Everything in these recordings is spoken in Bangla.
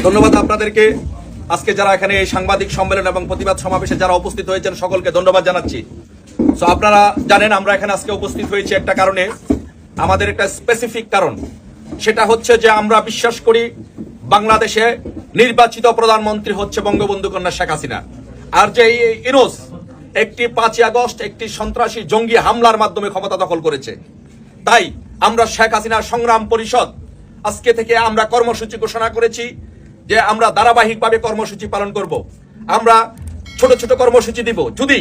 ধন্যবাদ আপনাদেরকে। আজকে যারা এখানে এই সাংবাদিক সম্মেলন এবং প্রতিবাদ সমাবেশে যারা উপস্থিত হয়েছেন সকলকে ধন্যবাদ জানাচ্ছি। তো আপনারা জানেন আমরা এখানে আজকে উপস্থিত হয়েছি একটা কারণে, আমাদের একটা স্পেসিফিক কারণ। সেটা হচ্ছে যে আমরা বিশ্বাস করি বাংলাদেশে নির্বাচিত প্রধানমন্ত্রী হচ্ছে বঙ্গবন্ধু কন্যা শেখ হাসিনা। আর যে ইউনূস একটি 5ই আগস্ট একটি সন্ত্রাসী জঙ্গি হামলার মাধ্যমে ক্ষমতা দখল করেছে। তাই আমরা শেখ হাসিনার সংগ্রাম পরিষদ আজকে থেকে আমরা কর্মসূচি ঘোষণা করেছি যে আমরা ধারাবাহিকভাবে কর্মসূচি পালন করব। আমরা ছোট ছোট কর্মসূচি দিব। যদি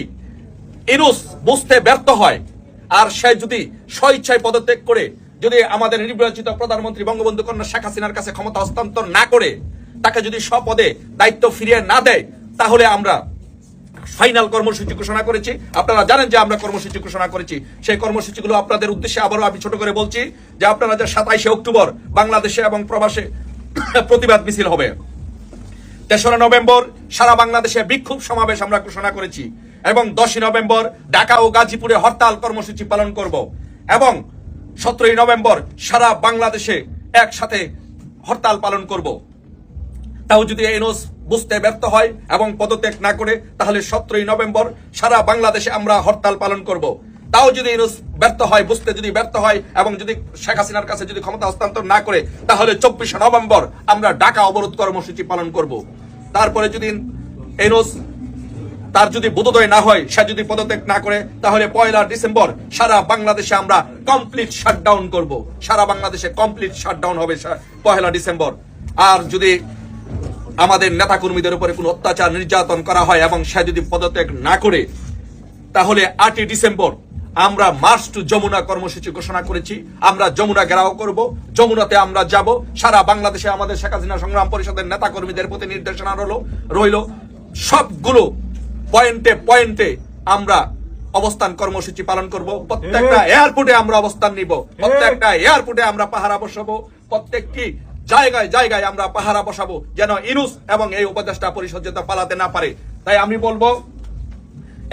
ইউনূস বুঝতে ব্যর্থ হয় আর সে যদি স্বইচ্ছায় পদত্যাগ করে যদি আমাদের নির্বাচিত প্রধানমন্ত্রী বঙ্গবন্ধু কন্যা শেখ হাসিনার কাছে ক্ষমতা হস্তান্তর না করে তাকে যদি স্বপদে দায়িত্ব ফিরিয়ে না দেয়, তাহলে আমরা ফাইনাল কর্মসূচি ঘোষণা করেছি। আপনারা জানেন যে আমরা কর্মসূচি ঘোষণা করেছি। সেই কর্মসূচিগুলো আপনাদের উদ্দেশ্যে আবারও আমি ছোট করে বলছি যে আপনারা যে 27শে অক্টোবর বাংলাদেশে এবং প্রবাসে প্রতিবাদ মিছিল হবে। 3রা নভেম্বর সারা বাংলাদেশে বিক্ষোভ সমাবেশ আমরা ঘোষণা করেছি এবং 10ই নভেম্বর ঢাকা ও গাজীপুরে হরতাল কর্মসূচি পালন করব এবং 17ই নভেম্বর সারা বাংলাদেশে একসাথে হরতাল পালন করব। তাও যদি ইউনূস বুঝতে ব্যর্থ হয় এবং পদত্যাগ না করে, তাহলে 17ই নভেম্বর সারা বাংলাদেশে আমরা হরতাল পালন করব। তাও যদি ইউনূস ব্যর্থ হয়, বুঝতে যদি ব্যর্থ হয় এবং যদি শেখ হাসিনার কাছে যদি ক্ষমতা হস্তান্তর না করে, তাহলে 24শে নভেম্বর আমরা ঢাকা অবরোধ কর্মসূচি পালন করব। তারপরে যদি ইউনূস তার যদি বোধোদয় না হয়, সে যদি পদত্যাগ না করে, তাহলে 1লা ডিসেম্বর সারা বাংলাদেশে আমরা কমপ্লিট শাটডাউন করব। সারা বাংলাদেশে কমপ্লিট শাটডাউন হবে 1লা ডিসেম্বর। আর যদি আমাদের নেতাকর্মীদের উপরে কোনো অত্যাচার নির্যাতন করা হয় এবং সে যদি পদত্যাগ না করে, তাহলে 8ই ডিসেম্বর আমরা মার্চ টু যমুনা কর্মসূচি ঘোষণা করেছি। আমরা যমুনা ঘেরাও করব, যমুনাতে আমরা যাব। সারা বাংলাদেশে আমাদের শেখ হাসিনা সংগ্রাম পরিষদের নেতাকর্মীদের প্রতি নির্দেশনা রইল সবগুলো পয়েন্টে পয়েন্টে আমরা অবস্থান কর্মসূচি পালন করব। প্রত্যেকটা এয়ারপোর্টে আমরা অবস্থান নিব, প্রত্যেকটা এয়ারপোর্টে আমরা পাহারা বসাবো, প্রত্যেকটি জায়গায় জায়গায় আমরা পাহারা বসাবো যেন ইউনূস এবং এই উপদেষ্টা পরিষদ যাতে পালাতে না পারে। তাই আমি বলবো,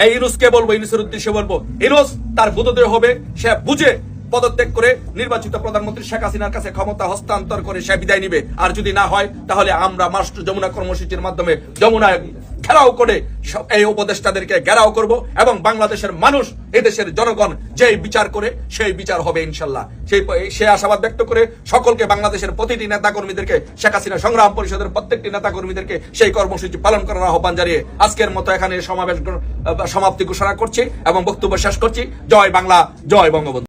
এই ইউনূসকে বলবো, ইউনূসের উদ্দেশ্যে বলবো, ইউনূস তার বোধোদয় হবে, সে বুঝে পদত্যাগ করে নির্বাচিত প্রধানমন্ত্রী শেখ হাসিনার কাছে ক্ষমতা হস্তান্তর করে সে বিদায় নিবে। আর যদি না হয়, তাহলে আমরা মার্চ টু যমুনা কর্মসূচির মাধ্যমে যমুনা ঘেরাও করে এই উপদেষ্টাদেরকে ঘেরাও করব এবং বাংলাদেশের মানুষ, এদেশের জনগণ যেই বিচার করে সেই বিচার হবে ইনশাল্লাহ। সে আশাবাদ ব্যক্ত করে সকলকে, বাংলাদেশের প্রতিটি নেতাকর্মীদেরকে, শেখ হাসিনা সংগ্রাম পরিষদের প্রত্যেকটি নেতাকর্মীদেরকে সেই কর্মসূচি পালন করার আহ্বান জানিয়ে আজকের মতো এখানে সমাবেশ সমাপ্তি ঘোষণা করছি এবং বক্তব্য শেষ করছি। জয় বাংলা, জয় বঙ্গবন্ধু।